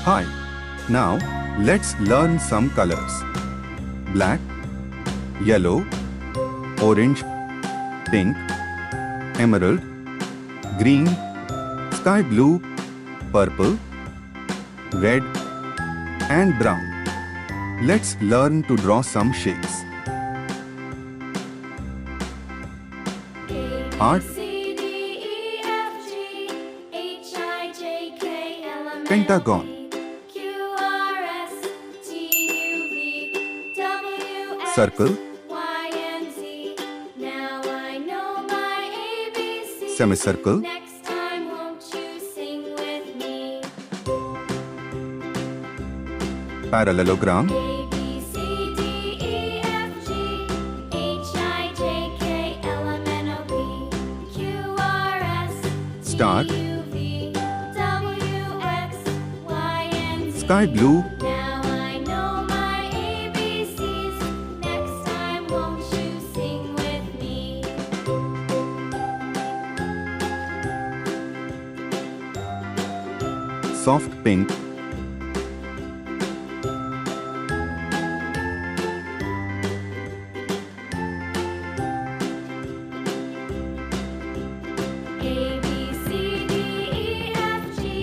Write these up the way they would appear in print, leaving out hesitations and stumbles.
Hi. Now, let's learn some colors. Black, yellow, orange, pink, emerald, green, sky blue, purple, red, and brown. Let's learn to draw some shapes. Art. Pentagon. Circle. Semicircle. Parallelogram. Star. Sky blue. Soft pink.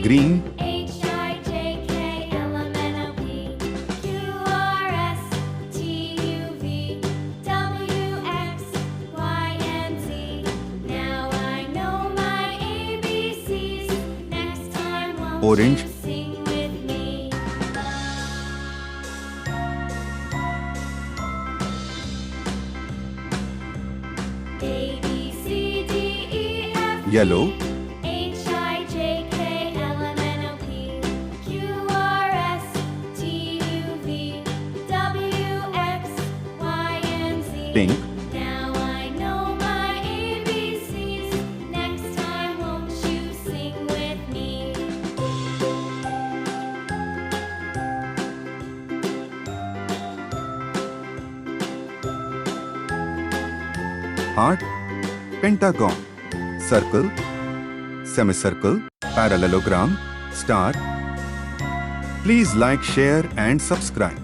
Green. Orange. Yellow. Pink. Now I know my ABCs. Next time, won't you sing with me? Art. Pentagon. Circle. Semicircle. Parallelogram. Star. Please like, share, and subscribe.